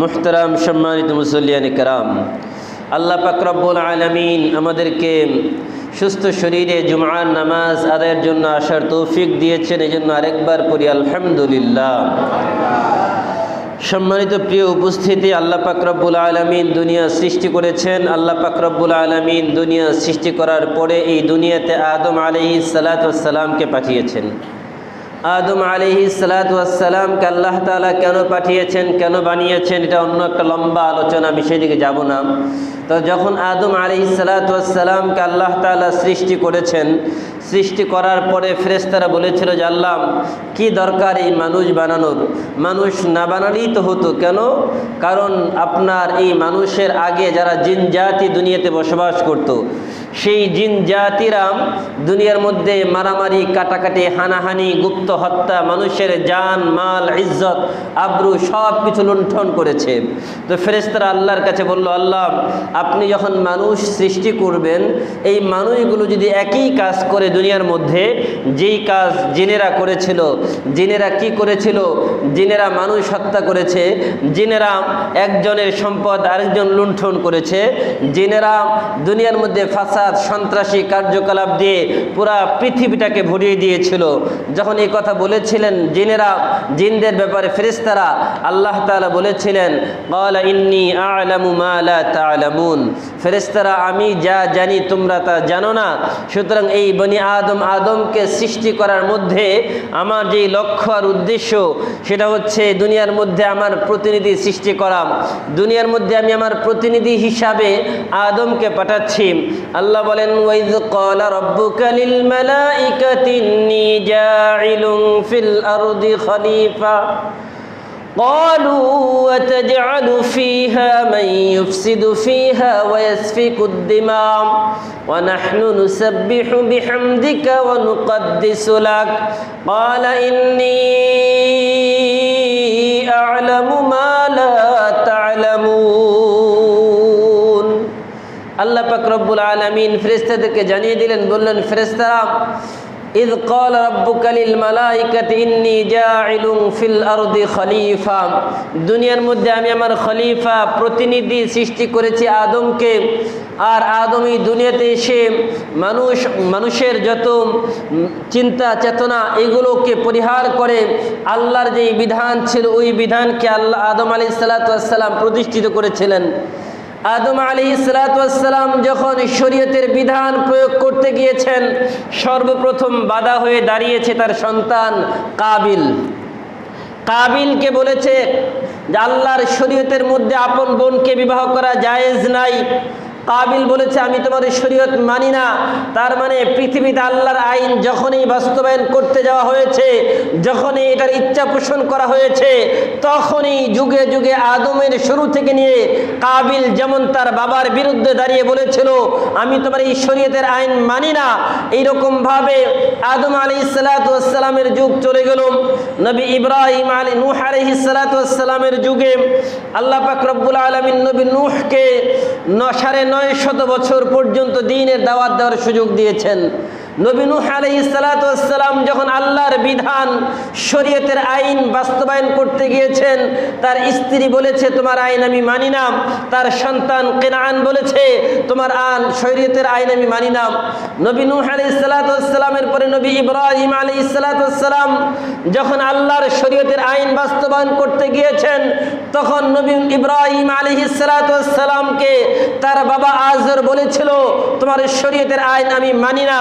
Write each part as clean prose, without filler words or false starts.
মুহতারাম সম্মানিত মুসল্লিয়ান কিরাম, আল্লাহ পাক রব্বুল আলামিন আমাদেরকে সুস্থ শরীরে জুমআর নামাজ আদায়ের জন্য আসার তৌফিক দিয়েছেন। এই জন্য আরেকবার পড়ি আলহামদুলিল্লাহ। সম্মানিত প্রিয় উপস্থিতি, আল্লাহ পাক রব্বুল আলামিন দুনিয়া সৃষ্টি করেছেন। আল্লাহ পাক রব্বুল আলামিন দুনিয়া সৃষ্টি করার পরে এই দুনিয়াতে আদম আলাইহিস সালাতু ওয়াস সালামকে পাঠিয়েছেন। আদম আলাইহিস সালাতু ওয়াস সালামকে আল্লাহ তাআলা কেন পাঠিয়েছেন, কেন বানিয়েছেন, এটা অন্য একটা লম্বা আলোচনা, আমি সেদিকে যাব না। তো যখন আদম আলাইহিস সালাতু ওয়াস সালামকে আল্লাহ তাআলা সৃষ্টি করেছেন, সৃষ্টি করার পরে ফেরেশতারা বলেছিল যে আল্লাহ কি দরকার এই মানুষ বানানোর, মানুষ না বানালেই তো হতো। কেন? কারণ আপনার এই মানুষের আগে যারা জিন জাতি দুনিয়াতে বসবাস করত, সেই জিন জাতিরা দুনিয়ার মধ্যে মারামারি, কাটাকাটি, হানাহানি, গুপ্ত হত্যা, মানুষের জান মাল ইজ্জত আবরু সব কিছু লুণ্ঠন করেছে। তো ফেরেশতারা আল্লাহর কাছে বলল, আল্লাহ আপনি যখন মানুষ সৃষ্টি করবেন, এই মানুষগুলো যদি একই কাজ করে দুনিয়ার মধ্যে, যেই কাজ জিনেরা করেছিল, জিনেরা কি করেছিল? জিনেরা মানুষ হত্যা করেছে, জিনেরা একজনের সম্পদ আরেকজন লুণ্ঠন করেছে, জিনেরা দুনিয়ার মধ্যে ফাসাদ সন্ত্রাসী কার্যকলাপ দিয়ে পুরা পৃথিবীটাকে ভরিয়ে দিয়েছিল। যখন এই কথা বলেছিলেন জিনেরা, জিনদের ব্যাপারে ফেরেশতারা, আল্লাহ তাআলা বলেছিলেন ক্বালা ইন্নী আ'লামু মা লা তা'লামুন, ফেরেশতারা আমি যা জানি তোমরা তা জানো না। সুতরাং এই বনি আদমকে সৃষ্টি করার মধ্যে আমার যেই লক্ষ্য আর উদ্দেশ্য, সেটা হচ্ছে দুনিয়ার মধ্যে আমার প্রতিনিধি সৃষ্টি করা। দুনিয়ার মধ্যে আমি আমার প্রতিনিধি হিসাবে আদমকে পাঠাচ্ছি। আল্লাহ বলেন ওয়াইয ক্বালা রাব্বুকা লিল মালাইকাতি ইন্নী জাইলুন ফিল আরদি খলিফা قالوا وتجعل فيها من يفسد فيها ويسفك الدماء ونحن نسبح بحمدك ونقدس لك قال إني أعلم ما لا تعلمون। আল্লাহ পাক রব্বুল আলামিন ফেরেশতাদেরকে জানিয়ে দিলেন, বললেন ফেরেশতারা ইয ক্বালা রাব্বুকা লিল মালাইকাতি ইন্নী জাইলুন ফিল আরদি খলিফা, দুনিয়ার মধ্যে আমি আমার খলিফা প্রতিনিধি সৃষ্টি করেছি আদমকে। আর আদম এই দুনিয়াতে এসে মানুষের যত চিন্তা চেতনা এগুলোকে পরিহার করে আল্লাহর যে বিধান ছিল ওই বিধানকে আল্লাহ আদম আলাইহিস সালাতু ওয়াস সালাম প্রতিষ্ঠিত করেছিলেন। আদম আলাইহিস সালাতু ওয়াস সালাম যখন শরীয়তের বিধান প্রয়োগ করতে গিয়েছেন, সর্বপ্রথম বাধা হয়ে দাঁড়িয়েছে তার সন্তান কাবিল। কাবিলকে বলেছে যে আল্লাহর শরীয়তের মধ্যে আপন বোনকে বিবাহ করা জায়েজ নাই। কাবিল বলেছে আমি তোমার শরীয়ত মানি না। তার মানে পৃথিবীতে আল্লাহর আইন যখনই বাস্তবায়ন করতে যাওয়া হয়েছে, যখনই এটার ইচ্ছা পোষণ করা হয়েছে, তখনই যুগে যুগে আদমের শুরু থেকে নিয়ে কাবিল যেমন তার বাবার বিরুদ্ধে দাঁড়িয়ে বলেছিল আমি তোমার এই শরীয়তের আইন মানি না, এইরকম ভাবে আদম আলাইহিস সালাতু ওয়াস সালামের যুগ চলে গেল। নবী ইব্রাহিম নূহ আলাইহিস সালাতু ওয়াস সালামের যুগে আল্লাহ পাক রব্বুল আলামিন নবী নূহকে 950 বছর পর্যন্ত দ্বীনের দাওয়াত দেওয়ার সুযোগ দিয়েছেন। নবী নূহ আলাইহিস সালাতু ওয়াস সালাম যখন আল্লাহর বিধান শরীয়তের আইন বাস্তবায়ন করতে গিয়েছেন, তার স্ত্রী বলেছে তোমার আইন আমি মানি না। তার সন্তান কেনান বলেছে তোমার শরীয়তের আইন আমি মানি না। নবী নূহ আলাইহিস সালাতু ওয়াস সালামের পরে নবী ইব্রাহিম আলাইহিস সালাতু ওয়াস সালাম যখন আল্লাহর শরীয়তের আইন বাস্তবায়ন করতে গিয়েছেন, তখন নবী ইব্রাহিম আলাইহিস সালাতু ওয়াস সালামকে তার বাবা আজর বলেছিল তোমার শরীয়তের আইন আমি মানি না।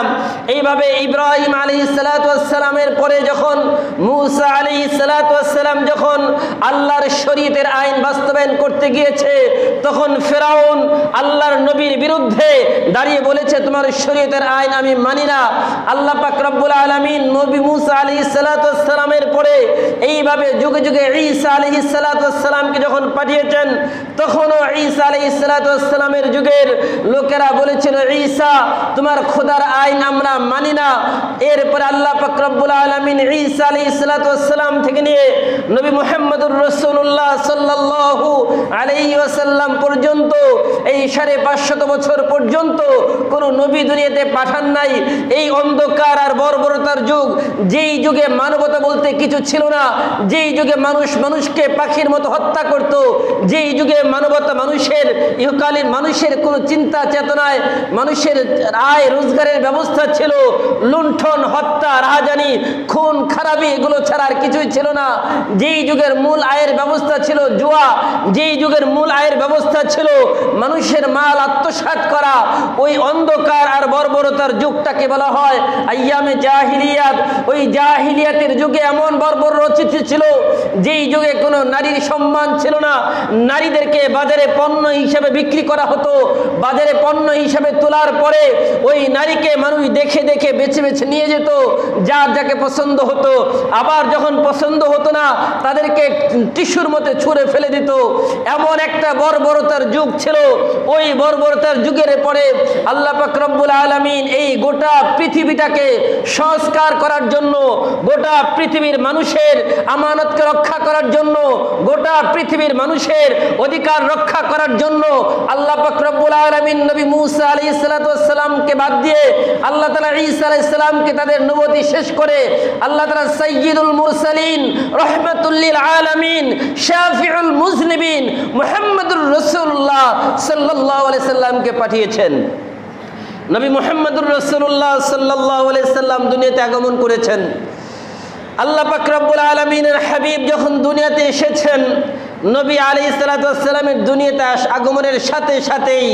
এইভাবে ইব্রাহিম আলাইহিস সালাতু ওয়াস সালামের পরে যখন মূসা আলাইহিস সালাতু ওয়াস সালাম যখন আল্লাহর শরীয়তের আইন বাস্তবায়ন করতে গিয়েছে, তখন ফিরআউন আল্লাহর নবীর বিরুদ্ধে দাঁড়িয়ে বলেছে তোমার শরীয়তের আইন আমি মানি না। আল্লাহ পাক রব্বুল আলামিন নবী মূসা আলাইহিস সালাতু ওয়াস সালামের পরে এইভাবে যুগে যুগে ঈসা আলাইহিস সালাতু ওয়াস সালামকে যখন পাঠিয়েছেন, তখনও ঈসা আলাইহিস সালাতু ওয়াস সালামের যুগের লোকেরা বলেছিল ঈসা তোমার খোদার আইন আমরা মানি না। এরপরে আল্লাহ পাক রব্বুল আলামিন ঈসা আলাইহিস সালাতু ওয়াস সালাম থেকে নিয়ে নবী মুহাম্মদুর রাসূলুল্লাহ সাল্লাল্লাহু আলাইহি ওয়াসাল্লাম পর্যন্ত এই এই 550 বছর পর্যন্ত কোনো নবী দুনিয়াতে পাঠান নাই। এই অন্ধকার আর বর্বরতার যুগ, যেই যুগে মানবতা বলতে কিছু ছিল না, যেই যুগে মানুষ মানুষকে পাখির মতো হত্যা করত, যেই যুগে মানবতা মানুষের ইহকালীন মানুষের কোনো চিন্তা চেতনায় মানুষের আয় রোজগারের ব্যবস্থা ছিল লুণ্ঠন, হত্যা, রাহাজানি, খুন খারাপি, এগুলো ছাড়া আর কিছুই ছিল না। যেই যুগের মূল আয়ের ব্যবস্থা ছিল জুয়া, যেই যুগের মূল আয়ের ব্যবস্থা ছিল মানুষের মাল আত্মসাৎ করা, ওই অন্ধকার আর বর্বরতার যুগটাকে বলা হয় আইয়ামে জাহিলিয়াত। ওই জাহিলিয়াতের যুগে এমন বর্বর রচিত ছিল, যেই যুগে কোনো নারীর সম্মান ছিল না। নারীদেরকে বাজারে পণ্য হিসেবে বিক্রি করা হতো। বাজারে পণ্য হিসেবে তোলার পরে ওই নারীকে মানুষ দেখে দেখে বেছে বেছে নিয়ে যেত, যার যাকে পছন্দ হতো। আবার যখন পছন্দ হতো না, তাদেরকে টিস্যুর মধ্যে ছুঁড়ে ফেলে দিত। এমন একটা বর্বরতার যুগ ছিল। ওই বর্বরতার যুগের পরে আল্লাহ পাক রব্বুল আলামিন এই গোটা পৃথিবীটাকে সংস্কার করার জন্য, গোটা পৃথিবীর মানুষের আমানতকে রক্ষা করার জন্য, গোটা পৃথিবীর মানুষের অধিকার রক্ষা করার জন্য আল্লাহ পাক রব্বুল আলামিন নবী মুসা আলাইহিস সালাতু ওয়াস সালামকে বাদ দিয়ে আল্লাহ তাআলা ঈসা আলাইহিস সালামকে তাদের নবুয়তি শেষ করে আল্লাহ তাআলা সাইয়্যিদুল মুরসালিন রাহমাতুল লিল আলামিন শাফিউল মুজনিবিন মুহাম্মদুর রাসূলুল্লাহ সাল্লাল্লাহু আলাইহি সাল্লামকে পাঠিয়েছেন। নবী মুহাম্মদুর রাসূলুল্লাহ সাল্লাল্লাহু আলাইহি সাল্লাম দুনিয়াতে আগমন করেছেন। আল্লাহ পাক রব্বুল আলামিনের হাবিব যখন দুনিয়াতে এসেছেন, নবী আলাইহিস সালাতু ওয়াস সালামের দুনিয়াতে আগমনের সাথে সাথেই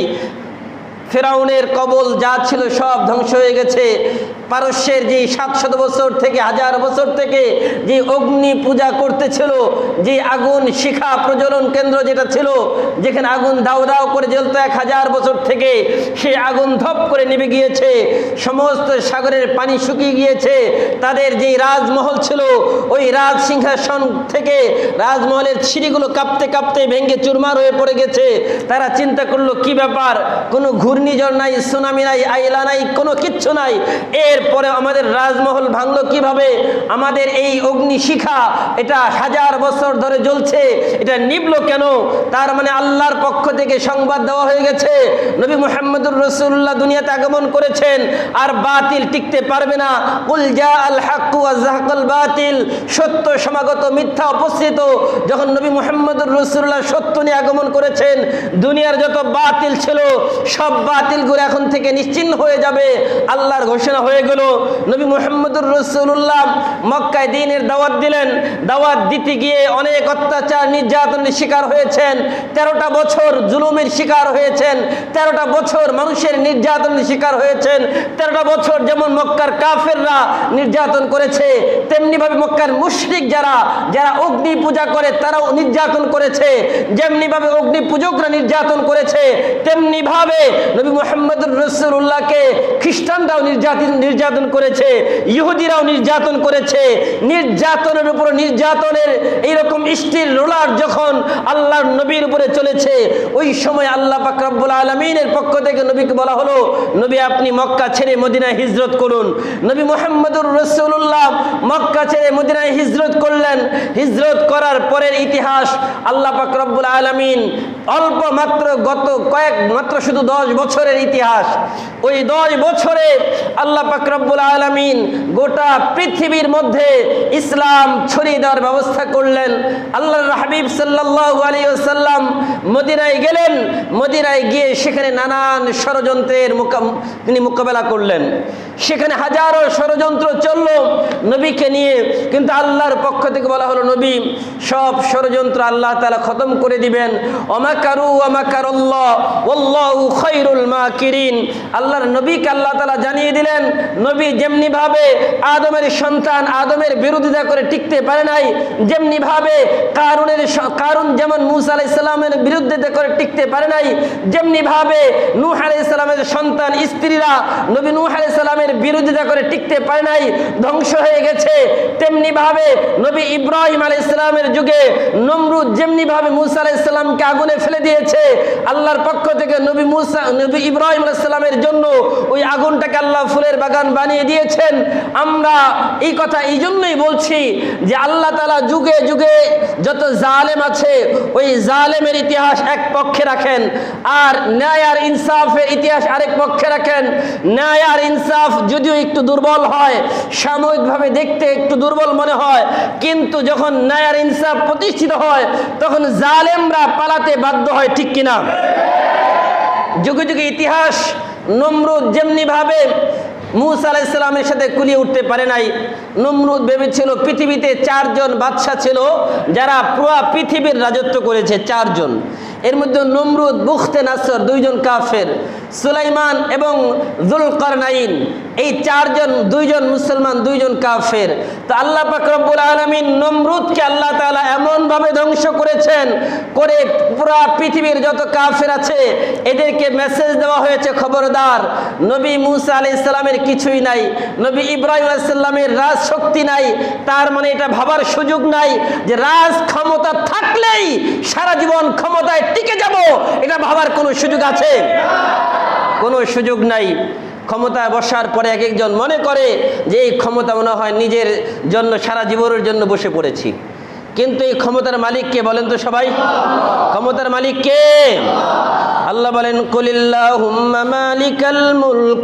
ফেরাউনের কবল যা ছিল সব ধ্বংস হয়ে গেছে। পারস্যের যে 700 বছর থেকে 1000 বছর থেকে যে অগ্নি পূজা করতেছিল, যে আগুন শিখা প্রজ্বলন কেন্দ্র যেটা ছিল, যেখানে আগুন দাও দাও করে জ্বলত 1000 বছর থেকে, সেই আগুন ধপ করে নিভে গিয়েছে। সমস্ত সাগরের পানি শুকিয়ে গিয়েছে। তাদের যেই রাজমহল ছিল, ওই রাজ সিংহাসন থেকে রাজমহলের সিঁড়িগুলো কাঁপতে কাঁপতে ভেঙে চুরমার হয়ে পড়ে গেছে। তারা চিন্তা করলো কি ব্যাপার, কোনো ঘূর্ণিঝড় নাই, সুনামি নাই, আইলা নাই, কোনো কিচ্ছু নাই, এরপরে আমাদের রাজমহল ভাঙলো কিভাবে? আমাদের এই অগ্নিশিখা এটা 1000 বছর ধরে জ্বলছে, এটা নিভলো কেন? তার মানে আল্লাহর পক্ষ থেকে সংবাদ দেওয়া হয়ে গেছে, নবী মুহাম্মদুর রাসূলুল্লাহ দুনিয়াতে আগমন করেছেন, আর বাতিল টিকতে পারবে না। কুল জাআল হাক্কু ওয়া যাহাকাল বাতিল, সত্য সমাগত, মিথ্যা উপস্থিত। যখন নবী মুহাম্মদুর রাসূলুল্লাহ সত্য নিয়ে আগমন করেছেন, দুনিয়ার যত বাতিল ছিল সব বাতিলগুলো এখন থেকে নিশ্চিহ্ন হয়ে যাবে, আল্লাহর ঘোষণা হয়ে গেল। নবী মুহাম্মদুর রাসূলুল্লাহ মক্কায় দ্বীনের দাওয়াত দিলেন। দাওয়াত দিতে গিয়ে অনেক অত্যাচার নির্যাতনের শিকার হয়েছেন। 13টা বছর জুলুমের শিকার হয়েছেন। 13টা বছর মানুষের নির্যাতনের শিকার হয়েছেন। 13টা বছর যেমন মক্কার কাফেররা নির্যাতন করেছে, তেমনি ভাবে মক্কার মুশরিক যারা অগ্নি পূজা করে তারাও নির্যাতন করেছে। যেমনি ভাবে অগ্নি পূজকরা নির্যাতন করেছে, তেমনি ভাবে নবী মুহাম্মদুর রাসূলুল্লাহকে খ্রিস্টানরাও নির্যাতন করেছে, ইহুদিরাও নির্যাতন করেছে। নির্যাতনের উপর নির্যাতনের এইরকম স্টিল রোলার যখন আল্লাহর নবীর উপরে চলেছে, ওই সময় আল্লাহ পাক রব্বুল আলামিনের পক্ষ থেকে নবীকে বলা হলো, নবী আপনি মক্কা ছেড়ে মদিনায় হিজরত করুন। নবী মুহাম্মদুর রাসূলুল্লাহ মক্কা ছেড়ে মদিনায় হিজরত করলেন। হিজরত করার পরের ইতিহাস আল্লাহ পাক রব্বুল আলামিন অল্প মাত্র শুধু 10 বছরের ইতিহাস। ওই 10 বছরে আল্লাহ পাক রব্বুল আলামিন গোটা পৃথিবীর মধ্যে ইসলাম ছড়িয়ে দেওয়ার ব্যবস্থা করলেন। আল্লাহর হাবিব সাল্লাল্লাহু আলাইহি ওয়াসাল্লাম মদিনায় গেলেন। মদিনায় গিয়ে সেখানে নানান ষড়যন্ত্রের তিনি মোকাবেলা করলেন। সেখানে হাজারো ষড়যন্ত্র চলল নবীকে নিয়ে, কিন্তু আল্লাহর পক্ষ থেকে বলা হলো, নবী সব ষড়যন্ত্র আল্লাহ তাআলা খতম করে দিবেন। ওয়ামাকারু ওয়ামাকারাল্লাহ ওয়াল্লাহু খায়রুল মাকিরিন। আল্লাহর নবীকে আল্লাহ তাআলা জানিয়ে দিলেন, নবী যেমনি ভাবে আদমের সন্তান আদমের বিরোধিতা করে টিকতে পারে নাই, যেমনি ভাবে কারুন যেমন মূসা আলাইহিস সালামের বিরোধিতা করে টিকতে পারে নাই, যেমনি ভাবে নূহ আলাইহিস সালামের সন্তান স্ত্রীরা নবী নূহ আলাইহিস সালামের বিরোধিতা করে টিকতে পারে নাই, ধ্বংস হয়ে গেছে। তেমনি ভাবে নবী ইব্রাহিম আলাইহিস সালামের যুগে নমরুদ যেমনি ভাবে মূসা আলাইহিস সালামকে আগুনে ফেলে দিয়েছে, আল্লাহর পক্ষ থেকে নবী ইব্রাহিম আলাইহিস সালামের জন্য ওই আগুনটাকে আল্লাহ ফুলের বাগান বানিয়ে দিয়েছেন। আমরা এই কথা এই জন্যই বলছি যে আল্লাহ তাআলা যুগে যুগে যত জালেম আছে, ওই ওই জালেমের ইতিহাস এক পক্ষে রাখেন, আর ন্যায় আর ইনসাফের ইতিহাস আরেক পক্ষে রাখেন। ন্যায় আর ইনসাফ যদিও একটু দুর্বল হয়, সাময়িকভাবে দেখতে একটু দুর্বল মনে হয়, কিন্তু যখন ন্যায় আর ইনসাফ প্রতিষ্ঠিত হয় তখন জালেমরা পালাতে বাধ্য হয়, ঠিক কিনা? যুগে যুগে ইতিহাস, নমরুদ যেমনি ভাবে মূসা আলাইহিস সালামের সাথে কুলিয়ে উঠতে পারে নাই। নমরুদ ভেবেছিল পৃথিবীতে 4 জন বাদশা ছিল যারা পুরো পৃথিবীর রাজত্ব করেছে, 4 জন। এর মধ্যে নমরুদ, বুখতে নাসর 2 জন কাফের, সুলাইমান এবং যুলকারনাইন এই 4 জন, 2 জন মুসলমান 2 জন কাফের। তো আল্লাহ পাক রব্বুল আলামিন নমরুদকে আল্লাহ তাআলা এমন ভাবে ধ্বংস করেছেন, করে পুরো পৃথিবীর যত কাফের আছে এদেরকে মেসেজ দেওয়া হয়েছে, খবরদার নবী মূসা আলাইহিস সালামের কিছুই নাই, নবী ইব্রাহিম আলাইহিস সালামের রাজ শক্তি নাই। তার মানে এটা ভাবার সুযোগ নাই যে রাজ ক্ষমতা থাকলেই সারা জীবন ক্ষমতায় টিকে যাব, এটা ভাবার কোনো সুযোগ আছে? কোনো সুযোগ নাই। ক্ষমতায় বসার পরে এক একজন মনে করে যে এই ক্ষমতা মনে হয় নিজের জন্য, সারা জীবনের জন্য বসে পড়েছি। কিন্তু এই ক্ষমতার মালিক কে বলেন তো সবাই? ক্ষমতার মালিক কে? আল্লাহ বলেন, কুলিল্লাহুম্মা মালিকাল মুলক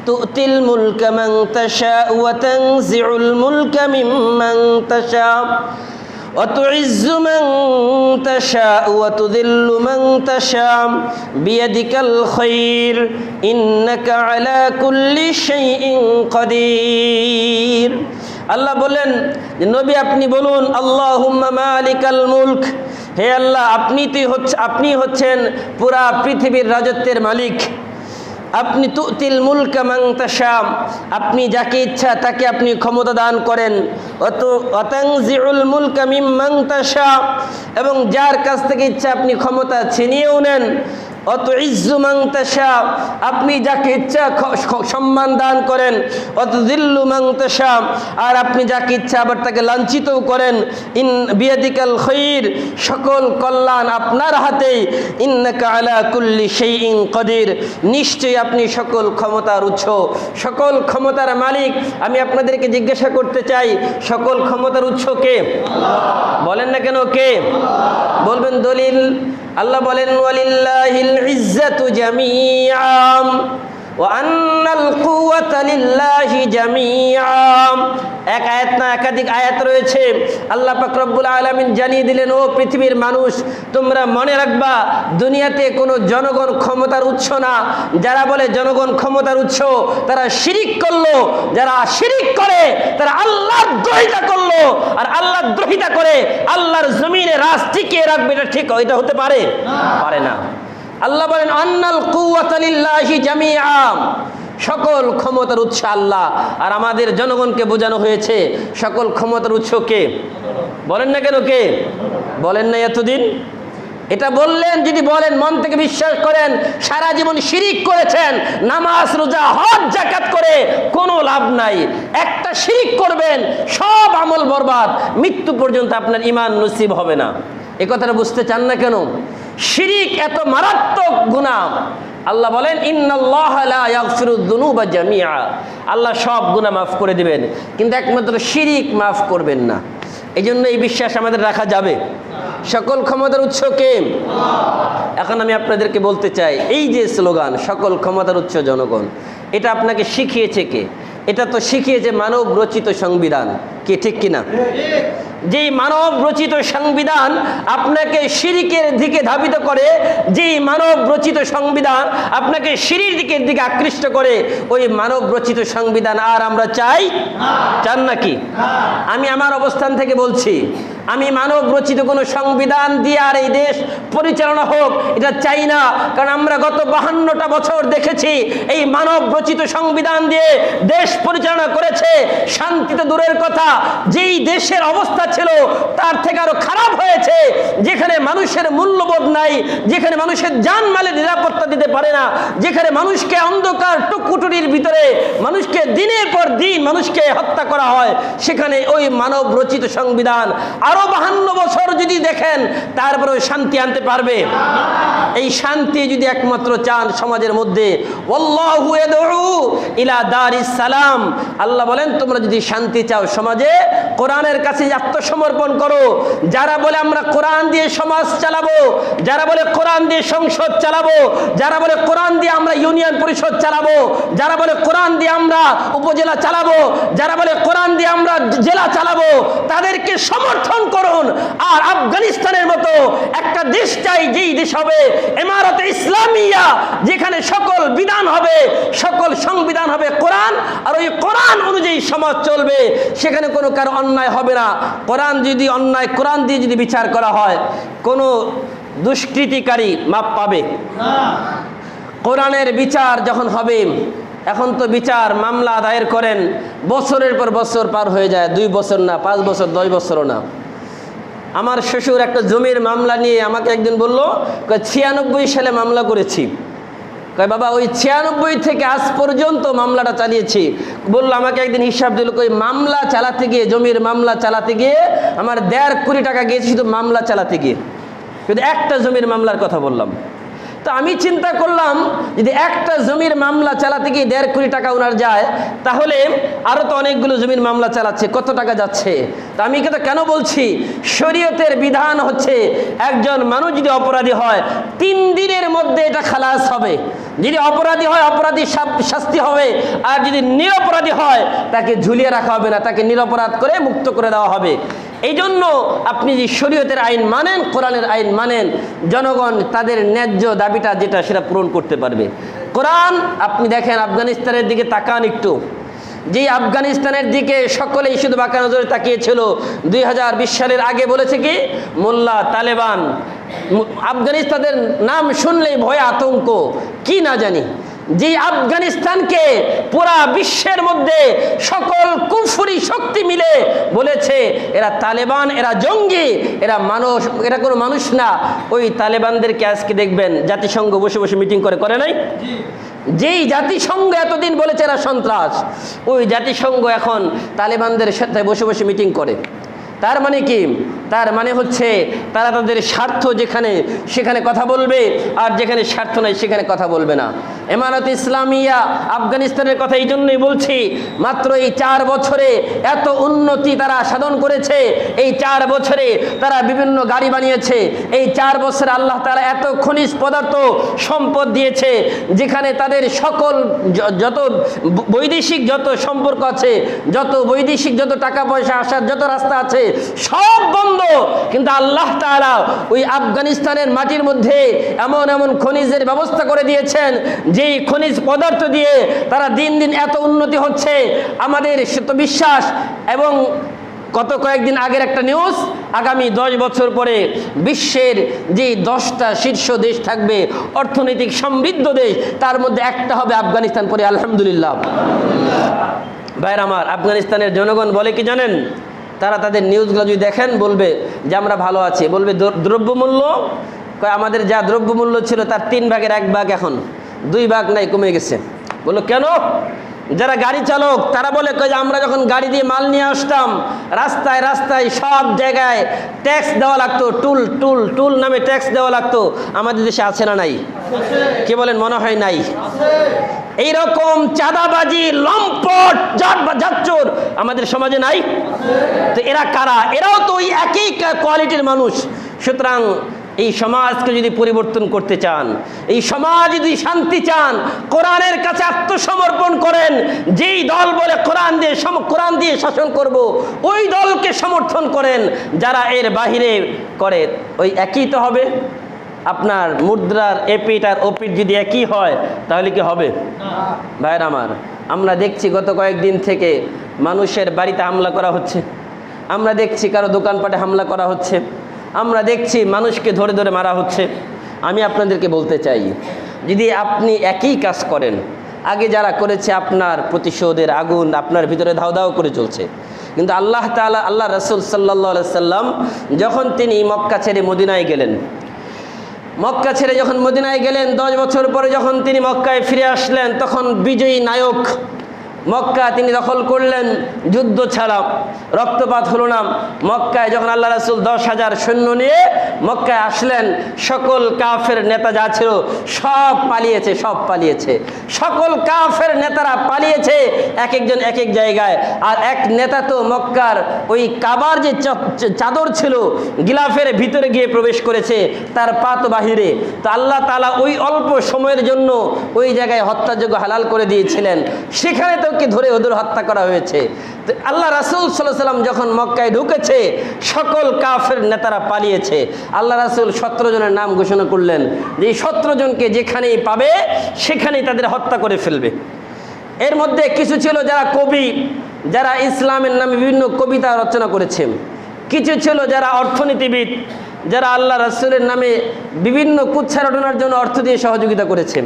তুতিল মুলকা মান তাশা ওয়া তানজিউল মুলকা মিম্মান তাশা وتعز من تشاء وتذل من تشاء بيدك الخير إنك على كل شيء قدير। আল্লাহ বলেন, নবী আপনি বলুন, আল্লাহুম্মা মালিকাল মুলক, হে আল্লাহ আপনি হচ্ছেন পুরা পৃথিবীর রাজত্বের মালিক। আপনি তুতিল মুলকা মান তাশা, আপনি যাকে ইচ্ছা তাকে আপনি ক্ষমতা দান করেন। ওয়াতানজিউল মুলকা মিম্মান তাশা, এবং যার কাছ থেকে ইচ্ছা আপনি ক্ষমতা ছিনিয়েও নেন। অতুইজ্জু মান তাশা, আপনি যাকে ইচ্ছা সম্মান দান করেন। অতুযিল্লু মান তাশা, আর আপনি যাকে ইচ্ছা আবার তাকে লাঞ্ছিতও করেন। ইন বিয়াদিকাল খায়র, সকল কল্যাণ আপনার হাতেই। ইন্নাকা আলা কুল্লি শাইইন কাদির, নিশ্চয়ই আপনি সকল ক্ষমতার উৎস, সকল ক্ষমতার মালিক। আমি আপনাদেরকে জিজ্ঞাসা করতে চাই, সকল ক্ষমতার উৎস কে? বলেন না কেন কে? বলবেন দলিল। আল্লাহ বলেন, ওয়ালিল্লাহিল ইজ্জাতু জামিআন ওয়া আন্নাল কুওয়াতা লিল্লাহি জামিআন। এক আয়াত না একাধিক আয়াত রয়েছে। আল্লাহ পাক রব্বুল আলামিন জানিয়ে দিলেন, ও পৃথিবীর মানুষ, তোমরা মনে রাখবা দুনিয়াতে কোনো জনগণ ক্ষমতার উৎস না। যারা বলে জনগণ ক্ষমতার উৎস, তারা শিরিক করলো। যারা শিরিক করে তারা আল্লাহর দ্রোহিতা করলো, আর আল্লাহর দ্রোহিতা করে আল্লাহর জমিনে রাজ টিকিয়ে রাখবে। এটা ঠিক, এটা হতে পারে? পারে না। আল্লাহ বলেন, আন্নাল কুওয়াতা লিল্লাহি জামিআন, সকল ক্ষমতার উৎস আল্লাহ। আর আমাদের জনগণকে বোঝানো হয়েছে সকল ক্ষমতার উৎস কে? বলেন না কেন কে? বলেন না এতদিন? এটা বললেন, যদি বলেন মন থেকে বিশ্বাস করেন, সারা জীবন শিরিক করেছেন, নামাজ রোজা হজ যাকাত করে কোনো লাভ নাই। একটা শিরিক করবেন, সব আমল বরবাদ, মৃত্যু পর্যন্ত আপনার ঈমান নসিব হবে না। এই কথাটা বুঝতে চান না কেন? শিরিক এত মারাত্মক গুনাহ। আল্লাহ বলেন, ইন্নাল্লাহা লা ইয়াগফিরুয যুনুবা জামিআ, আল্লাহ সব গুনাহ মাফ করে দিবেন, কিন্তু একমাত্র শিরিক মাফ করবেন না। এই জন্য এই বিশ্বাস আমাদের রাখা যাবে। সকল ক্ষমতার উৎস কে? এখন আমি আপনাদেরকে বলতে চাই, এই যে স্লোগান সকল ক্ষমতার উৎস জনগণ, এটা আপনাকে শিখিয়েছে কে? এটা তো শিখিয়েছে মানব রচিত সংবিধান। কি ঠিক কিনা? যেই মানব রচিত সংবিধান আপনাকে শিরিকের দিকে ধাবিত করে, যেই মানব রচিত সংবিধান আপনাকে শিরিকের দিকে আকৃষ্ট করে, ওই মানব রচিত সংবিধান আর আমরা চাই? চান নাকি? আমি আমার অবস্থান থেকে বলছি, আমি মানব রচিত কোনো সংবিধান দিয়ে আর এই দেশ পরিচালনা হোক এটা চাই না। কারণ আমরা গত 52টা বছর দেখেছি এই মানব রচিত সংবিধান দিয়ে দেশ পরিচালনা করেছে। শান্তিতে দূরের কথা, যেই দেশের অবস্থা ছিল তার থেকে আরো খারাপ হয়েছে, যেখানে মানুষের মূল্যবোধ নাই, যেখানে মানুষের জানমালের নিরাপত্তা দিতে পারে না, যেখানে মানুষকে অন্ধকার টুকুটুরির ভিতরে মানুষকে দিনের পর দিন মানুষকে হত্যা করা হয়, সেখানে ওই মানব রচিত সংবিধান 52 বছর যদি দেখেন তারপরে শান্তি আনতে পারবে? এই শান্তি যদি একমাত্র চান সমাজের মধ্যে, ওয়াল্লাহু ইয়াদউ ইলা দারিস সালাম, আল্লাহ বলেন তোমরা যদি শান্তি চাও সমাজে, কোরআনের কাছে আত্মসমর্পণ করো। যারা বলে আমরা কোরআন দিয়ে সমাজ চালাবো, যারা বলে কোরআন দিয়ে সংসদ চালাবো, যারা বলে কোরআন দিয়ে আমরা ইউনিয়ন পরিষদ চালাবো, যারা বলে কোরআন দিয়ে আমরা উপজেলা চালাবো, যারা বলে কোরআন দিয়ে আমরা জেলা চালাবো, তাদেরকে সমর্থন করুন। আর আফগানিস্তানের মতো একটা দেশ চাই, যেই দেশ হবে ইমারতে ইসলামিয়া, যেখানে সকল বিধান হবে, সকল সংবিধান হবে কোরআন, আর ওই কোরআন অনুযায়ী সমাজ চলবে। সেখানে কোনো কারো অন্যায় হবে না। কোরআন যদি অন্যায় কোরআন দিয়ে যদি বিচার করা হয়, কোনো দুষ্কৃতিকারী মাপ পাবে না। কোরআনের বিচার যখন হবে, এখন তো বিচার মামলা দায়ের করেন, বছরের পর বছর পার হয়ে যায়, 2 বছর না, 5 বছর, 10 বছরও না। আমার শ্বশুর একটা জমির মামলা নিয়ে আমাকে একদিন বলল, 96 সালে মামলা করেছি। কয় বাবা, ওই 96 থেকে আজ পর্যন্ত মামলাটা চালিয়েছি। বললো, আমাকে একদিন হিসাব দিল, কই মামলা চালাতে গিয়ে, জমির মামলা চালাতে গিয়ে আমার 1.5 কোটি টাকা গিয়েছে শুধু মামলা চালাতে গিয়ে, শুধু একটা জমির মামলার কথা বললাম। তো আমি চিন্তা করলাম, যদি একটা জমির মামলা চালাতে গিয়ে 1.5 কোটি টাকা ওনার যায়, তাহলে আরও তো অনেকগুলো জমির মামলা চালাচ্ছে, কত টাকা যাচ্ছে। তা আমি কিন্তু কেন বলছি, শরীয়তের বিধান হচ্ছে একজন মানুষ যদি অপরাধী হয় 3 দিনের মধ্যে এটা খালাস হবে। যদি অপরাধী হয় অপরাধী শাস্তি হবে, আর যদি নিরপরাধী হয় তাকে ঝুলিয়ে রাখা হবে না, তাকে নিরপরাধ করে মুক্ত করে দেওয়া হবে। এই জন্য আপনি যে শরীয়তের আইন মানেন, কোরআনের আইন মানেন, জনগণ তাদের ন্যায্য দাবিটা যেটা সেটা পূরণ করতে পারবে। কোরআন, আপনি দেখেন আফগানিস্তানের দিকে তাকান একটু, যে আফগানিস্তানের দিকে সকলেই শুধু বাঁকা নজরে তাকিয়েছিল। 2020 সালের আগে বলেছে কি, মোল্লা, তালেবান, আফগানিস্তানের নাম শুনলেই ভয় আতঙ্ক, কি না জানি। যে আফগানিস্তানকে পুরা বিশ্বের মধ্যে সকল কুফরি শক্তি মিলে বলেছে এরা তালেবান, এরা জঙ্গি, এরা মানুষ, এরা কোনো মানুষ না। ওই তালেবানদেরকে আজকে দেখবেন জাতিসংঘ বসে বসে মিটিং করে নাই? যেই জাতিসংঘ এতদিন বলেছে এরা সন্ত্রাস, ওই জাতিসংঘ এখন তালেবানদের সাথে বসে বসে মিটিং করে। তার মানে কি? তার মানে হচ্ছে তারা তাদের স্বার্থ যেখানে সেখানে কথা বলবে, আর যেখানে স্বার্থ নাই সেখানে কথা বলবে না। ইমারতে ইসলামিয়া আফগানিস্তানের কথা এই জন্যই বলছি, মাত্র এই 4 বছরে এত উন্নতি তারা সাধন করেছে। এই 4 বছরে তারা বিভিন্ন গাড়ি বানিয়েছে। এই 4 বছরে আল্লাহ তাআলা এত খনিজ পদার্থ সম্পদ দিয়েছে, যেখানে তাদের সকল যত বৈদেশিক যত সম্পর্ক আছে, যত বৈদেশিক যত টাকা পয়সা আসার যত রাস্তা আছে, সব বন্ধ। কিন্তু আল্লাহ তাআলা ওই আফগানিস্তানের মাটির মধ্যে এমন এমন খনিজের ব্যবস্থা করে দিয়েছেন, যেই খনিজ পদার্থ দিয়ে তারা দিন দিন এত উন্নতি হচ্ছে। আমাদের শত বিশ্বাস। এবং গত কয়েকদিন আগের একটা নিউজ, আগামী 10 বছর পরে বিশ্বের যে 10টা শীর্ষ দেশ থাকবে, অর্থনৈতিক সমৃদ্ধ দেশ, তার মধ্যে একটা হবে আফগানিস্তান। পরে আলহামদুলিল্লাহ। ভাইরা আমার, আফগানিস্তানের জনগণ বলে কি জানেন? তারা তাদের নিউজগুলো যদি দেখেন বলবে যে আমরা ভালো আছি। বলবে দ্রব্যমূল্য, আমাদের যা দ্রব্যমূল্য ছিল তার 3 ভাগের 1 ভাগ, এখন 2 ভাগ নাই, কমে গেছে। বললো কেন? যারা গাড়ি চালক তারা বলে যে আমরা যখন গাড়ি দিয়ে মাল নিয়ে আসতাম, রাস্তায় রাস্তায় সব জায়গায় ট্যাক্স দেওয়া লাগতো, টুল টুল টুল নামে ট্যাক্স দেওয়া লাগতো। আমাদের দেশে আছে না নাই? কে বলেন? মনে হয় নাই। এইরকম চাঁদাবাজি, লম্পট, জাতচোর আমাদের সমাজে নাই? তো এরা কারা? এরাও তো ওই একই কোয়ালিটির মানুষ। সুতরাং এই সমাজকে যদি পরিবর্তন করতে চান, এই সমাজ যদি শান্তি চান, কোরআনের কাছে আত্মসমর্পণ করেন। যেই দল বলে কোরআন দিয়ে শাসন করব, ওই দলকে সমর্থন করেন। যারা এর বাহিরে করে, ওই একই তো হবে। আপনার মুদ্রার এপিট আর ওপিট যদি একই হয় তাহলে কি হবে? ভাইরা আমার, আমরা দেখছি গত কয়েকদিন থেকে মানুষের বাড়িতে হামলা করা হচ্ছে, আমরা দেখছি কারো দোকানপাটে হামলা করা হচ্ছে, আমরা দেখছি মানুষকে ধরে ধরে মারা হচ্ছে। আমি আপনাদেরকে বলতে চাই, যদি আপনি একই কাজ করেন, আগে যারা করেছে আপনার প্রতিশোধের আগুন আপনার ভিতরে ধাও ধাও করে চলছে। কিন্তু আল্লাহ তাআলা, আল্লাহ রাসূল সাল্লাল্লাহু আলাইহি সাল্লাম যখন তিনি মক্কা ছেড়ে মদিনায় গেলেন, মক্কা ছেড়ে যখন মদিনায় গেলেন, 10 বছর পরে যখন তিনি মক্কায় ফিরে আসলেন, তখন বিজয়ী নায়ক মক্কা তিনি দখল করলেন যুদ্ধ ছাড়া, রক্তপাত হলো না। মক্কায় যখন আল্লাহ রাসূল 10,000 সৈন্য নিয়ে মক্কায় আসলেন, সকল কাফের নেতা যা ছিল সব পালিয়েছে, সব পালিয়েছে। সকল কাফের নেতারা পালিয়েছে এক একজন এক এক জায়গায়। আর এক নেতা তো মক্কার ওই কাবার যে চাদর ছিল গিলাফের ভিতরে গিয়ে প্রবেশ করেছে, তার পা তো বাহিরে। তো আল্লাহ তাআলা ওই অল্প সময়ের জন্য ওই জায়গায় হত্যাযোগ্য হালাল করে দিয়েছিলেন, সেখানে তো কি ধরে ওদের হত্যা করা হয়েছে। তো আল্লাহ রাসূল সাল্লাল্লাহু আলাইহি ওয়াসাল্লাম যখন মক্কায় ঢুকেছে সকল কাফের নেতারা পালিয়েছে। আল্লাহ রাসূল 17 জনের নাম ঘোষণা করলেন যে এই 17 জনকে যেখানেই পাবে সেখানেই তাদের হত্যা করে ফেলবে। এর মধ্যে কিছু ছিল যারা কবি, যারা ইসলামের নামে বিভিন্ন কবিতা রচনা করেছে। কিছু ছিল যারা অর্থনীতিবিদ, যারা আল্লাহ রাসূলের নামে বিভিন্ন কুৎসা রটনার জন্য অর্থ দিয়ে সহযোগিতা করেছেন।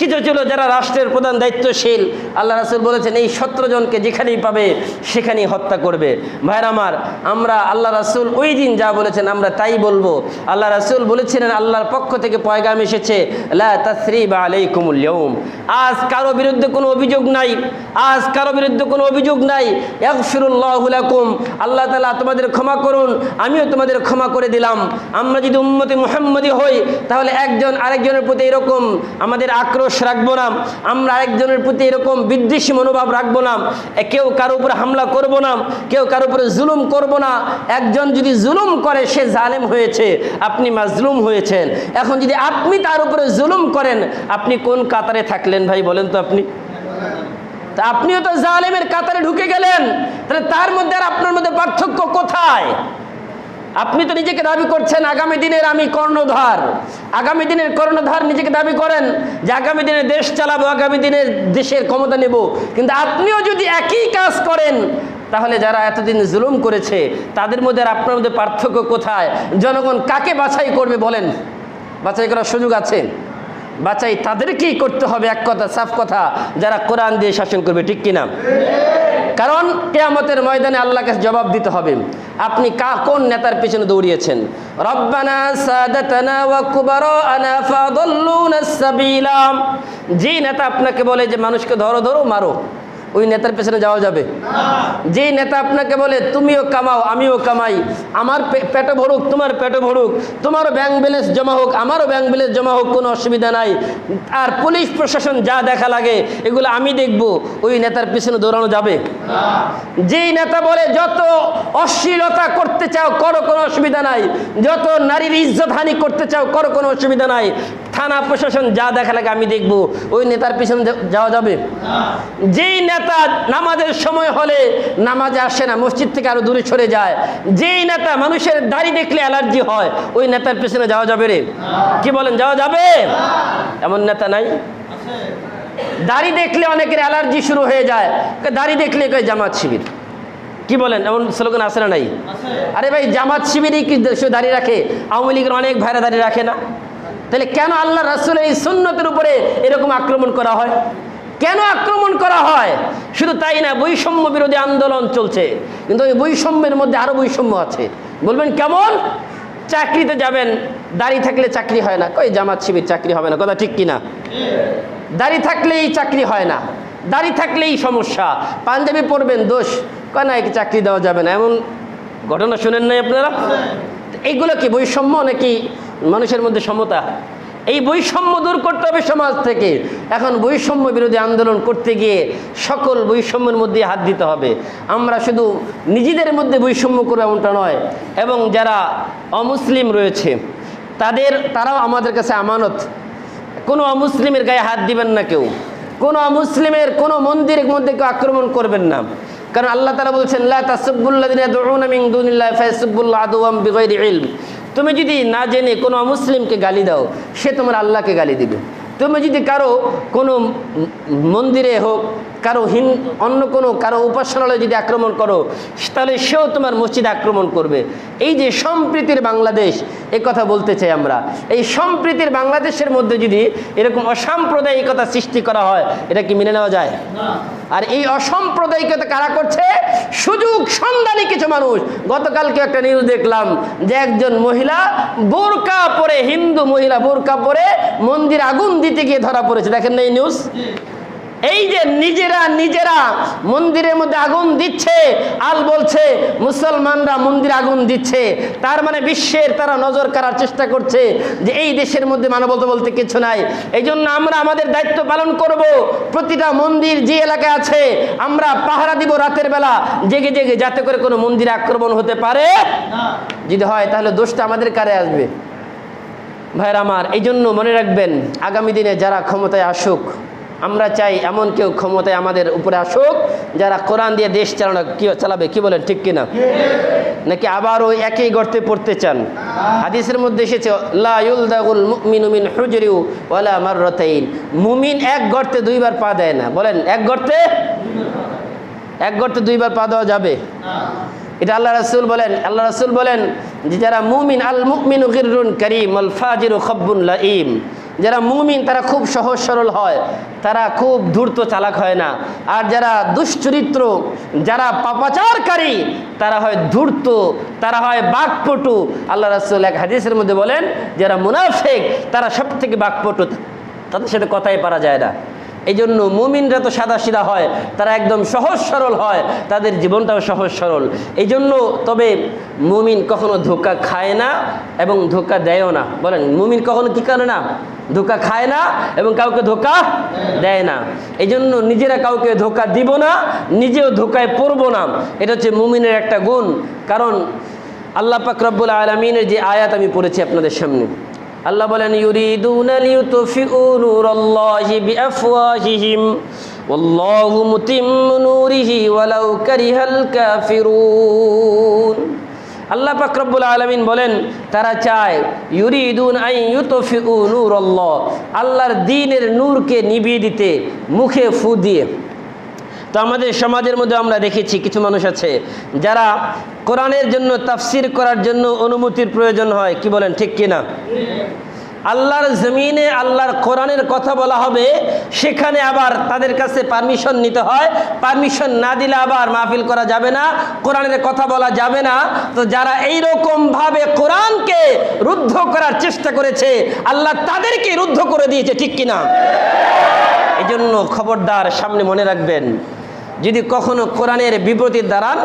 কিছু ছিল যারা রাষ্ট্রের প্রধান দায়িত্বশীল। আল্লাহ রাসূল বলেছেন এই 17 জনকে যেখানেই পাবে সেখানেই হত্যা করবে। ভাইরা আমার, আমরা আল্লাহ রাসূল ওই দিন যা বলেছেন আমরা তাই বলবো। আল্লাহ রাসূল বলেছিলেন আল্লাহর পক্ষ থেকে পয়গাম এসেছে, লা তাসরিবা আলাইকুমুল ইয়াউম, আজ কারো বিরুদ্ধে কোনো অভিযোগ নাই, আজ কারো বিরুদ্ধে কোনো অভিযোগ নাই। ইয়াগফিরুল্লাহু লাকুম, আল্লাহ তাআলা তোমাদের ক্ষমা করুন, আমিও তোমাদের ক্ষমা করে দিলাম। আমরা যদি উম্মতে মুহাম্মদী হই তাহলে একজন আরেকজনের প্রতি এরকম আমাদের আক্রোশ রাখবো না, আমরা আরেকজনের প্রতি এরকম বিদ্বেষী মনোভাব রাখবো না, কেউ কারো উপরে হামলা করবো না, কেউ কারো উপরে জুলুম করবো না। একজন যদি জুলুম করে সে জালেম হয়েছে, আপনি মাজলুম হয়েছেন। এখন যদি আপনি তার উপরে জুলুম করেন, আপনি কোন কাতারে থাকলেন ভাই বলেন তো আপনি? তা আপনিও তো জালেমের কাতারে ঢুকে গেলেন, তাহলে তার মধ্যে আর আপনার মধ্যে পার্থক্য কোথায়? আপনি তো নিজেকে দাবি করছেন আগামী দিনের আমি কর্ণধার, আগামী দিনের কর্ণধার নিজেকে দাবি করেন যে আগামী দিনে দেশ চালাবো, আগামী দিনের দেশের ক্ষমতা নেব। কিন্তু আপনিও যদি একই কাজ করেন তাহলে যারা এতদিন জুলুম করেছে তাদের মধ্যে আর আপনার মধ্যে পার্থক্য কোথায়? জনগণ কাকে বাছাই করবে বলেন? বাছাই করার সুযোগ আছে? বাছাই তাদেরকেই করতে হবে, এক কথা সাফ কথা, যারা কোরআন দিয়ে শাসন করবে, ঠিক কিনা? কারণ কিয়ামতের ময়দানে আল্লাহর কাছে জবাব দিতে হবে আপনি কোন নেতার পেছনে দৌড়িয়েছেন। রব্বানা সাদাতানা ওয়া কুবারানা ফাদাল্লুনা সাবিলা, যে নেতা আপনাকে বলে যে মানুষকে ধরো ধরো মারো, ওই নেতার পেছনে যাওয়া যাবে না। যে নেতা আপনাকে বলে তুমিও কামাও আমিও কামাই, আমার পেটে ভরুক তোমার পেটে ভরুক, তোমারও ব্যাংক ব্যালেন্স জমা হোক আমারও ব্যাংক ব্যালেন্স জমা হোক, কোনো অসুবিধা নাই, আর পুলিশ প্রশাসন যা দেখা লাগে এগুলো আমি দেখব, ওই নেতার পেছনে দৌড়ানো যাবে না। যেই নেতা বলে যত অশ্লীলতা করতে চাও করো, কোনো অসুবিধা নাই, যত নারীর ইজ্জত হানি করতে চাও করো, কোনো অসুবিধা নাই, থানা প্রশাসন যা দেখা লাগে আমি দেখব, ওই নেতার পিছনে যাওয়া যাবে না। যেই নেতা নামাজের সময় হলে নামাজে আসে না, মসজিদ থেকে আরো দূরে সরে যায়, যেই নেতা মানুষের দাড়ি দেখলে অ্যালার্জি হয়, ওই নেতার পিছনে যাওয়া যাবে রে? কি বলেন, যাওয়া যাবে? এমন নেতা নাই? দাড়ি দেখলে অনেকের অ্যালার্জি শুরু হয়ে যায়, দাড়ি দেখলে কয় জামাত শিবির। কি বলেন, এমন স্লোগান আছে না নাই? আরে ভাই, জামাত শিবিরই কি দাড়ি রাখে? আওয়ামী লীগের অনেক ভাইরা দাড়ি রাখে না। তাহলে কেন আল্লাহ রাসূলের এই সুন্নতের উপরে এরকম আক্রমণ করা হয়? কেন আক্রমণ করা হয়? শুধু তাই না, বৈষম্য বিরোধী আন্দোলন চলছে, কিন্তু ওই বৈষম্যের মধ্যে আরো বৈষম্য আছে। বলবেন কেমন? চাকরিতে যাবেন, দাড়ি থাকলে চাকরি হয় না, কই জামাত শিবির চাকরি হবে না, কথা ঠিক কিনা? দাড়ি থাকলেই চাকরি হয় না, দাড়ি থাকলেই সমস্যা, পাঞ্জাবি পরবেন দোষ, কয় না একে চাকরি দেওয়া যাবে না। এমন ঘটনা শুনেন নাই আপনারা? এইগুলো কি বৈষম্য নাকি মানুষের মধ্যে সমতা? এই বৈষম্য দূর করতে হবে সমাজ থেকে। এখন বৈষম্য বিরোধী আন্দোলন করতে গিয়ে সকল বৈষম্যের মধ্যে হাত দিতে হবে। আমরা শুধু নিজেদের মধ্যে বৈষম্য করবো এমনটা নয়, এবং যারা অমুসলিম রয়েছে তারাও আমাদের কাছে আমানত। কোনো অমুসলিমের গায়ে হাত দিবেন না কেউ, কোনো অমুসলিমের কোনো মন্দিরের মধ্যে কেউ আক্রমণ করবেন না। কারণ আল্লাহ তাআলা বলছেন লা তাসুব্বুল্লাযিনা ইয়াদউনা মিন দুনিল্লাহি ফায়াসুব্বুল্লাহ আদওয়াম বিগাইরি ইলম। তুমি যদি না জেনে কোনো অমুসলিমকে গালি দাও, সে তোমার আল্লাহকে গালি দিবে। তুমি যদি কারো কোনো মন্দিরে হোক, কারো অন্য কারো উপাসনালয়ে যদি আক্রমণ করো, তাহলে সেও তোমার মসজিদে আক্রমণ করবে। এই যে সম্প্রীতির বাংলাদেশ, এই কথা বলতে চাই আমরা। এই সম্প্রীতির বাংলাদেশের মধ্যে যদি এরকম অসাম্প্রদায়িকতা সৃষ্টি করা হয়, এটা কি মেনে নেওয়া যায়? আর এই অসাম্প্রদায়িকতা কারা করছে? সুযোগ সন্ধানী কিছু মানুষ। গতকালকে একটা নিউজ দেখলাম যে একজন মহিলা বোরকা পরে, হিন্দু মহিলা বোরকা পরে মন্দির আগুন দিতে গিয়ে ধরা পড়েছে। দেখেন না এই নিউজ? এই যে নিজেরা মন্দিরের মধ্যে আগুন দিচ্ছে আর বলছে মুসলমানরা মন্দিরে আগুন দিচ্ছে, তার মানে বিশ্বের তারা নজর কাড়ার চেষ্টা করছে যে এই দেশের মধ্যে মানবতা বলতে কিছু নাই। এই জন্য আমরা আমাদের দায়িত্ব পালন করব। প্রতিটা মন্দির যে এলাকায় আছে আমরা পাহারা দিব রাতের বেলা জেগে জেগে, যাতে করে কোনো মন্দিরে আক্রমণ হতে পারে না। যদি হয় তাহলে দোষটা আমাদের কারে আসবে? ভাইরা আমার, এই জন্য মনে রাখবেন, আগামী দিনে যারা ক্ষমতায় আসুক, আমরা চাই এমন কেউ ক্ষমতায় আমাদের উপরে আসুক যারা কোরআন দিয়ে দেশ চালাবে। কি বলেন, ঠিক কিনা? নাকি আবার ওই একই গর্তে পড়তে চান? হাদিসের মধ্যে এসেছে লা ইউলদাগুল মুমিনু মিন হুজরিউ ওয়ালা মাররাতাইন, মুমিন এক গর্তে দুইবার পা দেয় না। বলেন, এক গর্তে দুইবার পা দেওয়া যাবে? এটা আল্লাহ রাসূল বলেন যে যারা মুমিন, আল মুমিনু গিররুন কারীম আল ফাজিরু খাব্বুন লাঈম, যারা মুমিন তারা খুব সহজ সরল হয়, তারা খুব ধূর্ত চালাক হয় না। আর যারা দুশ্চরিত্র, যারা পাপাচারকারী, তারা হয় ধূর্ত, তারা হয় বাকপটু। আল্লাহ রাসূল এক হাদিসের মধ্যে বলেন যারা মুনাফিক তারা সব থেকে বাকপটু, তাদের সাথে কথাই পারা যায় না। এই জন্য মুমিনরা তো সাদা সিধা হয়, তারা একদম সহজ সরল হয়, তাদের জীবনটাও সহজ সরল। এই জন্য তবে মুমিন কখনো ধোঁকা খায় না এবং ধোঁকা দেয়ও না। বলেন, মুমিন কখনো কি করে না? ধোঁকা খায় না এবং কাউকে ধোঁকা দেয় না। এই জন্য নিজেরা কাউকে ধোঁকা দিব না, নিজেও ধোঁকায় পড়বো না। এটা হচ্ছে মুমিনের একটা গুণ। কারণ আল্লাহ পাক রব্বুল আলামিনের যে আয়াত আমি পড়েছি আপনাদের সামনে, আল্লাহ বলেন ইউরিদুনা লিইউতফিউ নূরাল্লাহি বিআফওয়াহিহিম ওয়াল্লাহু মুতিম্মু নূরিহি ওয়ালাউ কারিহাল কাফিরুন। আল্লাহ পাক রব্বুল আলামিন বলেন তারা চায় ইউরিদুন আন ইউতফিউ নূরাল্লাহ, আল্লাহর দ্বীনের নূরকে নিভিয়ে দিতে মুখে ফু দিয়ে। তো আমাদের সমাজের মধ্যে আমরা দেখেছি কিছু মানুষ আছে যারা কোরআনের জন্য তাফসির করার জন্য অনুমতির প্রয়োজন হয়। কি বলেন, ঠিক কিনা? আল্লাহর জমিনে আল্লাহর কোরআনের কথা বলা হবে, সেখানে আবার তাদের কাছে পারমিশন নিতে হয়। পারমিশন না দিলে আবার মাহফিল করা যাবে না, কোরআনের কথা বলা যাবে না। তো যারা এইরকম ভাবে কোরআনকে রুদ্ধ করার চেষ্টা করেছে, আল্লাহ তাদেরকে রুদ্ধ করে দিয়েছে। ঠিক কিনা? এই জন্য খবরদার, সামনে মনে রাখবেন, যদি কখনো কোরআনের বিপরীত দাঁড়ান,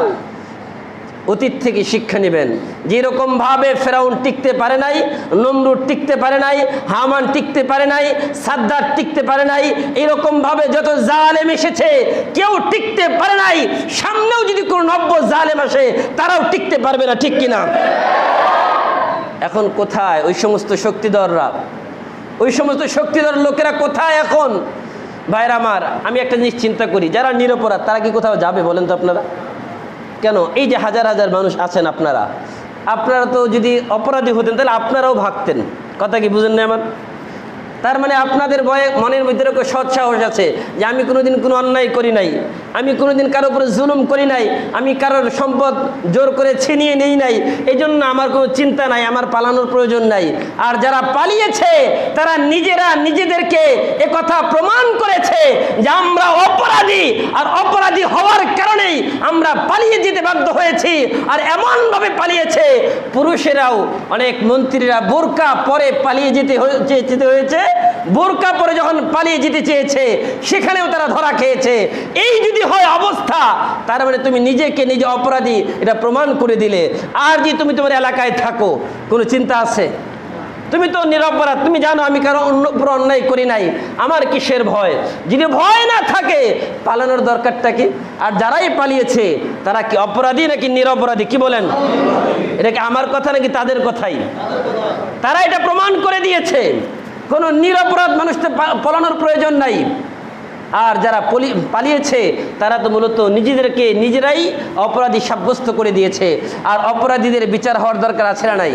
অতীত থেকে শিক্ষা নেবেন। যেরকমভাবে ফেরাউন টিকতে পারে নাই, নমরুদ টিকতে পারে নাই, হামান টিকতে পারে নাই, সাদ্দার টিকতে পারে নাই, এইরকমভাবে যত জালেম এসেছে কেউ টিকতে পারে নাই। সামনেও যদি কোনো নব্য জালেম আসে তারাও টিকতে পারবে না। ঠিক কিনা? এখন কোথায় ওই সমস্ত শক্তিধররা? ওই সমস্ত শক্তিধর লোকেরা কোথায় এখন? ভাইরা আমার, আমি একটা জিনিস চিন্তা করি, যারা নিরপরাধ তারা কি কোথাও যাবে বলেন তো আপনারা? কেন? এই যে হাজার হাজার মানুষ আছেন, আপনারা তো যদি অপরাধী হতেন তাহলে আপনারাও ভাগতেন। কথা কি বুঝেন না আমার? তার মানে আপনাদের মনের মধ্যে এরকম সৎ সাহস আছে যে আমি কোনোদিন কোনো অন্যায় করি নাই, আমি কোনোদিন কারোর উপরে জুলুম করি নাই, আমি কারোর সম্পদ জোর করে ছিনিয়ে নেই নাই, এই জন্য আমার কোনো চিন্তা নাই, আমার পালানোর প্রয়োজন নাই। আর যারা পালিয়েছে তারা নিজেদেরকে একথা প্রমাণ করেছে যে আমরা অপরাধী, আর অপরাধী হওয়ার কারণেই আমরা পালিয়ে যেতে বাধ্য হয়েছি। আর এমনভাবে পালিয়েছে, পুরুষেরাও, অনেক মন্ত্রীরা বোরকা পরে পালিয়ে যেতে হয়েছে। বোরকা পরে যখন পালিয়ে যেতে চেয়েছে সেখানেও তারা ধরা খেয়েছে। এই যদি হয় অবস্থা, তার মানে তুমি নিজেকে নিজে অপরাধী এটা প্রমাণ করে দিলে। আর যে তুমি তোমার এলাকায় থাকো, কোনো চিন্তা আছে? তুমি তো নিরপরাধ, তুমি জানো আমি কারো উপর অন্যায় করি নাই, আমার কিসের ভয়? যদি ভয় না থাকে পালানোর দরকারটা কি? আর যারাই পালিয়েছে তারা কি অপরাধী নাকি নিরপরাধী? কি বলেন? এটা কি আমার কথা নাকি তাদের কথাই? তারা এটা প্রমাণ করে দিয়েছে। কোনো নিরপরাধ মানুষকে পালানোর প্রয়োজন নাই। আর যারা পালিয়েছে তারা তো মূলত নিজেদেরকে নিজেরাই অপরাধী সাব্যস্ত করে দিয়েছে। আর অপরাধীদের বিচার হওয়ার দরকার আছে না নাই?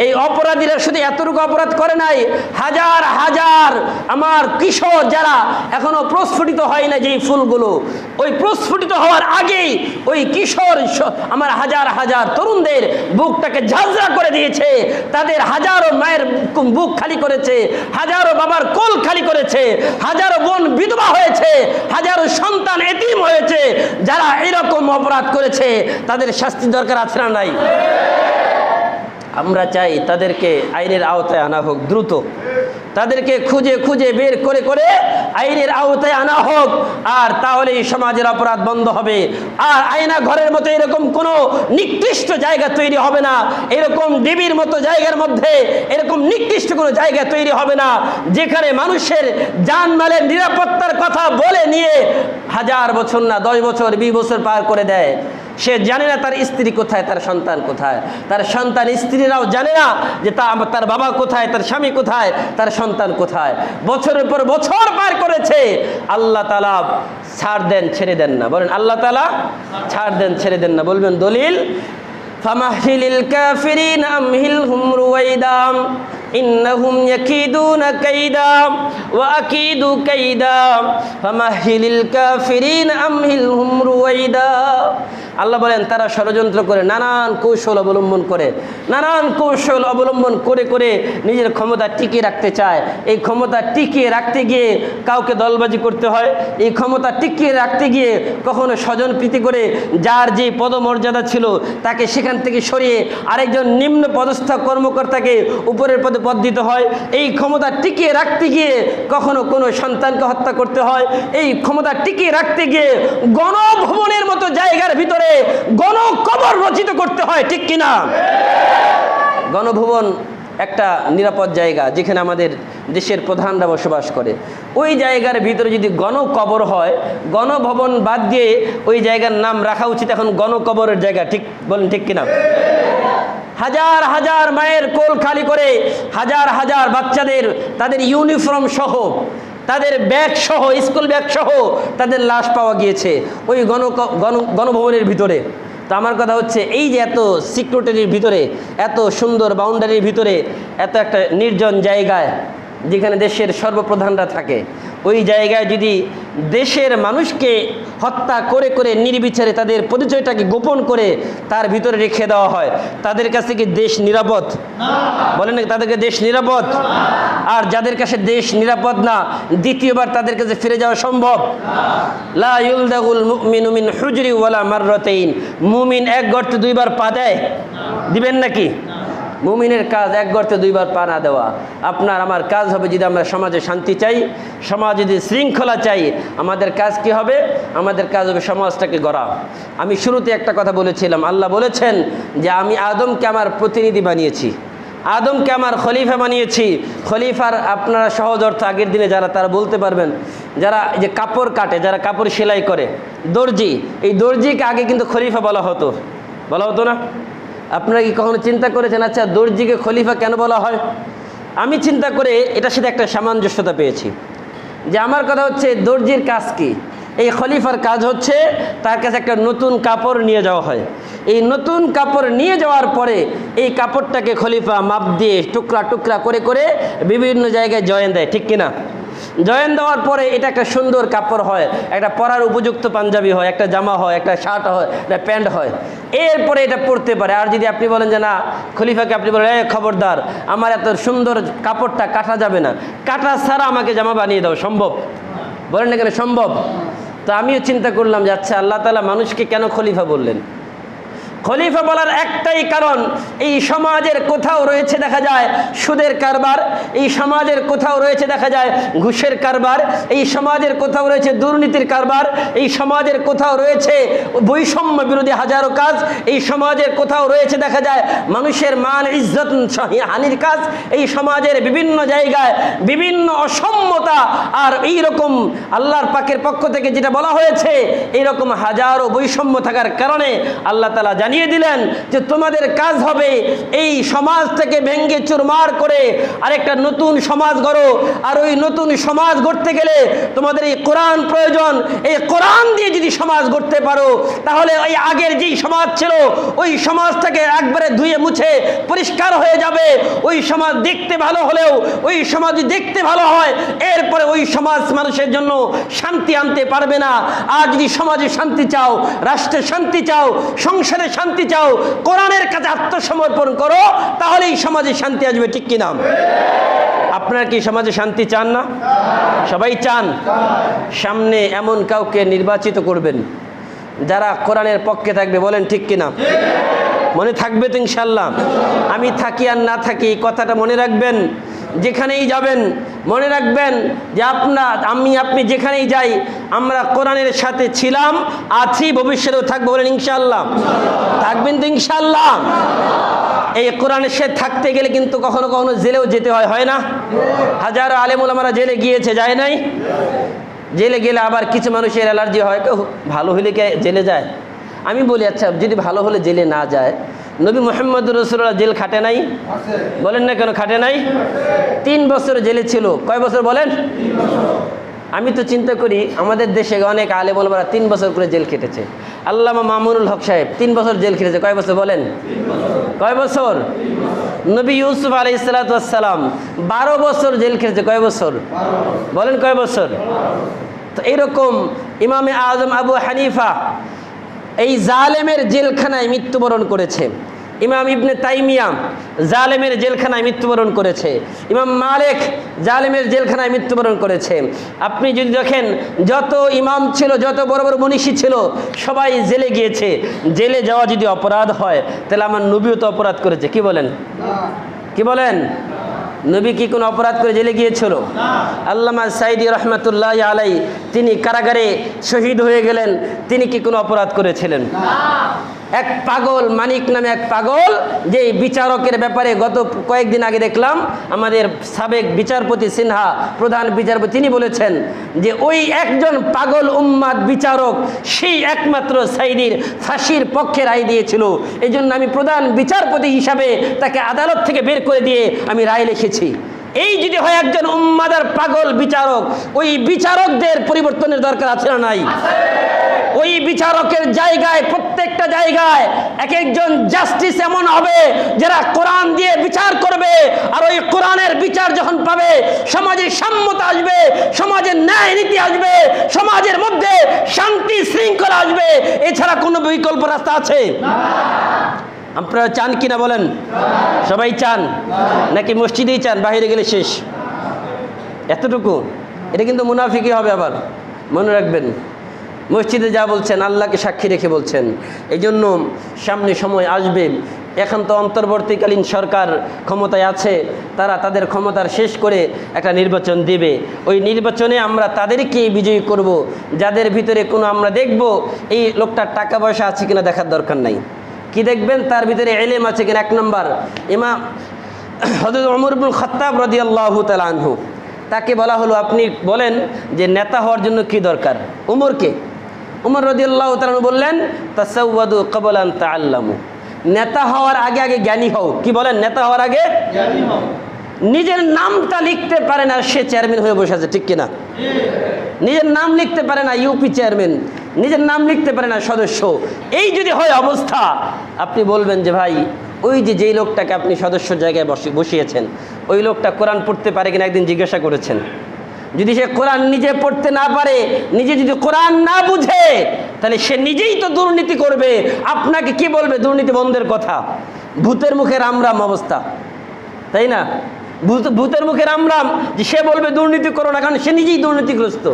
এই অপরাধীরা শুধু এতটুকু অপরাধ করে নাই, হাজার হাজার আমার কিশোর যারা এখনো প্রস্ফুটিত হয় না, যেই ফুলগুলো ওই প্রস্ফুটিত হওয়ার আগেই ওই কিশোর আমার হাজার হাজার তরুণদের বুকটাকে ঝাঁঝরা করে দিয়েছে। তাদের হাজারো মায়ের বুক খালি করেছে, হাজারো বাবার কোল খালি করেছে, হাজারো বোন বিধবা হয়েছে, হাজারো সন্তান এতিম হয়েছে। যারা এরকম অপরাধ করেছে তাদের শাস্তি দরকার আছে না নাই? আমরা চাই তাদেরকে আইনের আওতায় আনা হোক দ্রুত। তাদেরকে খুঁজে খুঁজে বের করে করে আইনের আওতায় আনা হোক, আর তাহলে এই সমাজের অপরাধ বন্ধ হবে। আর আয়না ঘরের মতো এরকম কোনো নিকৃষ্ট জায়গা তৈরি হবে না, এরকম ডিবির মতো জায়গার মধ্যে এরকম নিকৃষ্ট কোনো জায়গা তৈরি হবে না যেখানে মানুষের জানমালের নিরাপত্তার কথা বলে নিয়ে 1000 বছর না 10 বছর 20 বছর পার করে দেয়। সে জানে না তার স্ত্রী কোথায়, তার সন্তান কোথায়, তার সন্তান স্ত্রীরাও জানে না যে তার বাবা কোথায়, তার স্বামী কোথায়, তার সন্তান কোথায়। বছরের পর বছর পার করেছে। আল্লাহ তাআলা ছাড় দেন, ছেড়ে দেন না। বলেন আল্লাহ তাআলা ছাড় দেন, ছেড়ে দেন না। বলবেন দলিল, ফামাহিলিল কাফিরিন আমহিলহুম রুওয়াইদা ইন্নাহুম ইয়াকিদুনা কাইদা ওয়া আকিদু কাইদা ফামাহিলিল কাফিরিন আমহিলহুম রুওয়াইদা। আল্লাহ বলেন তারা ষড়যন্ত্র করে, নানান কৌশল অবলম্বন করে, নানান কৌশল অবলম্বন করে করে নিজের ক্ষমতা টিকিয়ে রাখতে চায়। এই ক্ষমতা টিকিয়ে রাখতে গিয়ে কাউকে দলবাজি করতে হয়, এই ক্ষমতা টিকিয়ে রাখতে গিয়ে কখনো স্বজনপ্রীতি করে যার যে পদমর্যাদা ছিল তাকে সেখান থেকে সরিয়ে আরেকজন নিম্ন পদস্থ কর্মকর্তাকে উপরের পদে পদ দিতে হয়। এই ক্ষমতা টিকিয়ে রাখতে গিয়ে কখনো কোনো সন্তানকে হত্যা করতে হয়। এই ক্ষমতা টিকিয়ে রাখতে গিয়ে গণভবনের মতো জায়গার ভিতরে গণকবর রচিত করতে হয়, ঠিক কিনা? গণভবন একটা নিরাপদ জায়গা যেখানে আমাদের দেশের প্রধানরা বসবাস করে। ওই জায়গার ভিতরে যদি গণকবর হয়, গণভবন বাদ দিয়ে ওই জায়গার নাম রাখা উচিত এখন গণকবরের জায়গা, ঠিক বলেন ঠিক কিনা? হাজার হাজার মায়ের কোল খালি করে হাজার হাজার বাচ্চাদের তাদের ইউনিফর্ম সহ, তাদের ব্যাগ সহ, স্কুল ব্যাগ সহ তাদের লাশ পাওয়া গিয়েছে ওই গণভবনের ভিতরে। তো আমার কথা হচ্ছে, এই যে এত সিকিউরিটির ভিতরে, এত সুন্দর বাউন্ডারির ভিতরে, এত একটা নির্জন জায়গায় যেখানে দেশের সর্বপ্রধানরা থাকে, ওই জায়গায় যদি দেশের মানুষকে হত্যা করে করে নির্বিচারে তাদের পরিচয়টাকে গোপন করে তার ভিতরে রেখে দেওয়া হয়, তাদের কাছে কি দেশ নিরাপদ? বলেন না, তাদেরকে দেশ নিরাপদ? আর যাদের কাছে দেশ নিরাপদ না, দ্বিতীয়বার তাদের কাছে ফিরে যাওয়া সম্ভব? লা ইউলদাগুল মুমিনু মিন হুজরি ওয়ালা মাররাতাইন। মুমিন এক গর্তে 2 বার পা দেয়? দিবেন নাকি? মুমিনের কাজ এক গর্তে 2 বার পা না দেওয়া। আপনার আমার কাজ হবে, যদি আমরা সমাজে শান্তি চাই, সমাজে যদি শৃঙ্খলা চাই, আমাদের কাজ কি হবে? আমাদের কাজ হবে সমাজটাকে গড়া। আমি শুরুতে একটা কথা বলেছিলাম, আল্লাহ বলেছেন যে আমি আদমকে আমার প্রতিনিধি বানিয়েছি, আদমকে আমার খলিফা বানিয়েছি। খলিফার আপনারা সহজ অর্থ আগের দিনে যারা তারা বলতে পারবেন, যারা যে কাপড় কাটে, যারা কাপড় সেলাই করে, দর্জি, এই দর্জিকে আগে কিন্তু খলিফা বলা হতো না? আপনারা কি কখনো চিন্তা করেছেন আচ্ছা দর্জিকে খলিফা কেন বলা হয়? আমি চিন্তা করে এটার সাথে একটা সামঞ্জস্যতা পেয়েছি যে আমার কথা হচ্ছে, দর্জির কাজ কি? এই খলিফার কাজ হচ্ছে তার কাছে একটা নতুন কাপড় নিয়ে যাওয়া হয়। এই নতুন কাপড় নিয়ে যাওয়ার পরে এই কাপড়টাকে খলিফা মাপ দিয়ে টুকরা টুকরা করে করে বিভিন্ন জায়গায় জয়েন দেয়, ঠিক কিনা? জয়েন দেওয়ার পরে এটা একটা সুন্দর কাপড় হয়, একটা পরার উপযুক্ত পাঞ্জাবি হয়, একটা জামা হয়, একটা শার্ট হয়, একটা প্যান্ট হয়। এরপরে এটা পরতে পারে। আর যদি আপনি বলেন যে না, খলিফাকে আপনি বলেন খবরদার, আমার এত সুন্দর কাপড়টা কাটা যাবে না, কাটা ছাড়া আমাকে জামা বানিয়ে দাও, সম্ভব? বলেন না কেন সম্ভব? তো আমিও চিন্তা করলাম যে আচ্ছা আল্লাহ তাআলা মানুষকে কেন খলিফা বললেন? খলিফা বলার একটাই কারণ, এই সমাজের কোথাও রয়েছে দেখা যায় সুদের কারবার, এই সমাজের কোথাও রয়েছে দেখা যায় ঘুষের কারবার, এই সমাজের কোথাও রয়েছে দুর্নীতির কারবার, এই সমাজের কোথাও রয়েছে বৈষম্য বিরোধী হাজারো কাজ, এই সমাজের কোথাও রয়েছে দেখা যায় মানুষের মান ইজ্জত হানির কাজ, এই সমাজের বিভিন্ন জায়গায় বিভিন্ন অসম্যতা। আর এই রকম আল্লাহর পাকের পক্ষ থেকে যেটা বলা হয়েছে, এইরকম হাজারো বৈষম্য থাকার কারণে আল্লাহ তাআলা জানিয়ে দিলেন যে তোমাদের কাজ হবে এই সমাজ থেকে ভেঙ্গে চুরমার করে আরেকটা নতুন সমাজ গড়ো। আর ওই নতুন সমাজ গড়তে গেলে তোমাদের এই কোরআন প্রয়োজন। এই কোরআন দিয়ে যদি সমাজ গড়তে পারো, তাহলে ওই আগের যেই সমাজ ছিল ওই সমাজটাকে একবারে ধুয়ে মুছে পরিষ্কার হয়ে যাবে। ওই সমাজ দেখতে ভালো হলেও, ওই সমাজ দেখতে ভালো হয়, এরপরে ওই সমাজ মানুষের জন্য শান্তি আনতে পারবে না। আর যদি সমাজে শান্তি চাও, রাষ্ট্রে শান্তি চাও, সংসারে শান্তি চাও, কোরআনের কাছে আত্মসমর্পণ করো, তাহলে এই সমাজে শান্তি আসবে, ঠিক কিনা? আপনারা কি সমাজে শান্তি চান না? সবাই চান। সামনে এমন কাউকে নির্বাচিত করবেন যারা কোরআনের পক্ষে থাকবে, বলেন ঠিক কিনা? মনে থাকবে তো ইনশাল্লাহ? আমি থাকি আর না থাকি, কথাটা মনে রাখবেন যেখানেই যাবেন মনে রাখবেন যে আপনি যেখানেই যাই আমরা কোরআনের সাথে ছিলাম, আছি, ভবিষ্যতেও থাকবো। বলেন ইনশাআল্লাহ। থাকবেন তো ইনশাআল্লাহ? এই কোরআনের সাথে থাকতে গেলে কিন্তু কখনো কখনো জেলেও যেতে হয় না? হাজারো আলেম ওলামারা জেলে গিয়েছে, যায় নাই? জেলে গেলে আবার কিছু মানুষের অ্যালার্জি হয়, কেউ ভালো হলে কে জেলে যায়? আমি বলি আচ্ছা, যদি ভালো হলে জেলে না যায়, নবী মুহাম্মদ রাসূলুল্লাহ জেল খাটে নাই? বলেন না কেন খাটে নাই? 3 বছর জেলে ছিল। কয় বছর বলেন? 3 বছর। আমি তো চিন্তা করি আমাদের দেশে অনেক আলেম ওলামারা 3 বছর করে জেল খেটেছে। আল্লামা মামুনুল হক সাহেব 3 বছর জেল খেটেছে। কয় বছর বলেন? কয় বছর? নবী ইউসুফ আলাইহিস সালাতু ওয়াস সালাম 12 বছর জেল খেটেছে। কয় বছর বলেন? কয় বছর? তো এইরকম ইমামে আজম আবু হানিফা এই জালেমের জেলখানায় মৃত্যুবরণ করেছে। ইমাম ইবনে তাইমিয়া জালেমের জেলখানায় মৃত্যুবরণ করেছে। ইমাম মালিক জালেমের জেলখানায় মৃত্যুবরণ করেছে। আপনি যদি দেখেন যত ইমাম ছিল, যত বড় বড় মনীষী ছিল, সবাই জেলে গিয়েছে। জেলে যাওয়া যদি অপরাধ হয়, তাহলে আমার নবীও তো অপরাধ করেছে। কি বলেন? কি বলেন? নবী কি কোনো অপরাধ করে জেলে গিয়েছিল? আল্লামা সাইদি রহমাতুল্লাহ আলাই তিনি কারাগারে শহীদ হয়ে গেলেন, তিনি কি কোনো অপরাধ করেছিলেন? এক পাগল মানিক নামে এক পাগল, যে বিচারকের ব্যাপারে গত কয়েকদিন আগে দেখলাম আমাদের সাবেক বিচারপতি সিনহা, প্রধান বিচারপতি, তিনি বলেছেন যে ওই একজন পাগল উম্মাদ বিচারক সেই একমাত্র সাইদির ফাঁসির পক্ষে রায় দিয়েছিল। এই জন্য আমি প্রধান বিচারপতি হিসাবে তাকে আদালত থেকে বের করে দিয়ে আমি রায় লিখেছি। এই যদি হয় একজন উম্মাদার পাগল বিচারক, ওই বিচারকদের পরিবর্তনের দরকার আছে না নাই? ওই বিচারকের জায়গায়, প্রত্যেকটা জায়গায় এক একজন জাস্টিস এমন হবে যারা কোরআন দিয়ে বিচার করবে। আর ওই কোরআনের বিচার যখন পাবে, সমাজে সাম্যতা আসবে, সমাজের ন্যায় নীতি আসবে, সমাজের মধ্যে শান্তি শৃঙ্খলা আসবে। এছাড়া কোনো বিকল্প রাস্তা আছে? আপনারা চান কিনা বলেন? সবাই চান নাকি মসজিদেই চান, বাইরে গেলে শেষ? এতটুকু? এটা কিন্তু মুনাফিকই হবে। আবার মনে রাখবেন, মসজিদে যা বলছেন আল্লাহকে সাক্ষী রেখে বলছেন। এই জন্য সামনে সময় আসবে, এখন তো অন্তর্বর্তীকালীন সরকার ক্ষমতায় আছে, তারা তাদের ক্ষমতার শেষ করে একটা নির্বাচন দেবে। ওই নির্বাচনে আমরা তাদেরকেই বিজয়ী করব, যাদের ভিতরে কোনো আমরা দেখব এই লোকটার টাকা পয়সা আছে কিনা দেখার দরকার নাই। কি দেখবেন? তার ভিতরে ইলম আছে কিনা। 1 নম্বর, ইমাম হযরত ওমর ইবনুল খাত্তাব রাদিয়াল্লাহু তাআলা আনহু, তাকে বলা হলো আপনি বলেন যে নেতা হওয়ার জন্য কি দরকার? উমর রাদিয়াল্লাহু তাআলা বললেন তাসাওয়াদু ক্বাবলা আন তাআল্লামু, নেতা হওয়ার আগে আগে জ্ঞানী হও। কি বলেন? নেতা হওয়ার আগে জ্ঞানী হও। নিজের নামটা লিখতে পারে না, সে চেয়ারম্যান হয়ে বসে আছে, ঠিক কিনা? নিজের নাম লিখতে পারে না, ইউপি চেয়ারম্যান, নিজের নাম লিখতে পারে না, সদস্য। এই যদি হয় অবস্থা, আপনি বলবেন যে ভাই ওই যেই লোকটাকে আপনি সদস্যর জায়গায় বসিয়েছেন, ওই লোকটা কোরআন পড়তে পারে কিনা একদিন জিজ্ঞাসা করেছেন? যদি সে কোরআন নিজে পড়তে না পারে, নিজে যদি কোরআন না বুঝে, তাহলে সে নিজেই তো দুর্নীতি করবে। আপনাকে কি বলবে দুর্নীতি বন্ধের কথা? ভূতের মুখে রাম রাম অবস্থা, তাই না? ভূতের মুখে রাম রাম, যে সে বলবে দুর্নীতি করো না, কারণ সে নিজেই দুর্নীতিগ্রস্ত।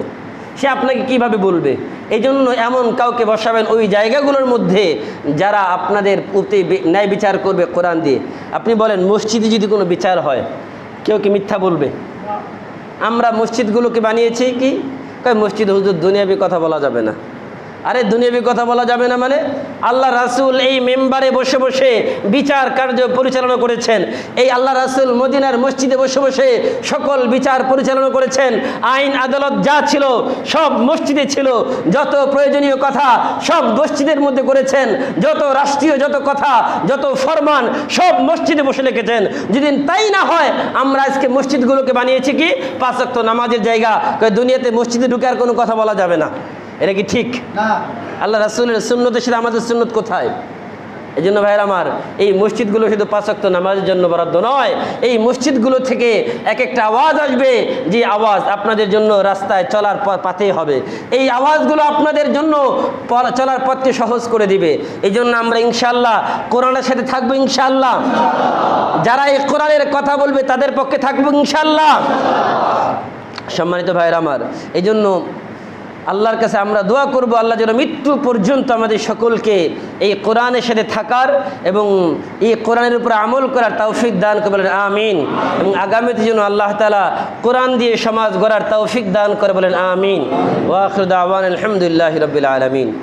সে আপনাকে কিভাবে বলবে? এই জন্য এমন কাউকে বসাবেন ওই জায়গাগুলোর মধ্যে যারা আপনাদের প্রতি ন্যায় বিচার করবে কোরআন দিয়ে। আপনি বলেন মসজিদে যদি কোনো বিচার হয়, কেউ কি মিথ্যা বলবে? আমরা মসজিদগুলোকে বানিয়েছি কি কয় মসজিদ হুজুর দুনিয়াবি কথা বলা যাবে না। আরে দুনিয়াবি কথা বলা যাবে না মানে? আল্লাহ রাসূল এই মেম্বারে বসে বসে বিচার কার্য পরিচালনা করেছেন। এই আল্লাহ রাসূল মদিনার মসজিদে বসে বসে সকল বিচার পরিচালনা করেছেন। আইন আদালত যা ছিল সব মসজিদে ছিল। যত প্রয়োজনীয় কথা সব মসজিদের মধ্যে করেছেন। যত রাষ্ট্রীয় যত কথা, যত ফরমান সব মসজিদে বসে লিখেছেন। যদি তাই না হয়, আমরা আজকে মসজিদগুলোকে বানিয়েছি কি 5 ওয়াক্ত নামাজের জায়গা। দুনিয়াতে মসজিদে ঢুকে আর কোনো কথা বলা যাবে না। এটা কি ঠিক? না। আল্লাহ রাসূলের সুন্নতের সাথে আমাদের সুন্নত কোথায়? এই জন্য ভাইয়ের আমার, এই মসজিদগুলো শুধু 5 ওয়াক্ত নামাজের জন্য বরাদ্দ নয়। এই মসজিদগুলো থেকে এক একটা আওয়াজ আসবে, যে আওয়াজ আপনাদের জন্য রাস্তায় চলার পথে হবে। এই আওয়াজগুলো আপনাদের জন্য চলার পথকে সহজ করে দিবে। এই জন্য আমরা ইনশাআল্লাহ কোরআনের সাথে থাকবো ইনশাআল্লাহ। যারা এই কোরআনের কথা বলবে তাদের পক্ষে থাকবো ইনশাআল্লাহ। সম্মানিত ভাইয়ের আমার, এই জন্য আল্লাহর কাছে আমরা দোয়া করব আল্লাহ যেন মৃত্যু পর্যন্ত আমাদের সকলকে এই কোরআনের সাথে থাকার এবং এই কোরআনের উপর আমল করার তৌফিক দান করে বলেন আমিন। এবং আগামীতে যেন আল্লাহ তাআলা কোরআন দিয়ে সমাজ গড়ার তৌফিক দান করে বলেন আমিন। ওয়া আখিরু দাওয়ানা আলহামদুলিল্লাহি রাব্বিল আলামিন।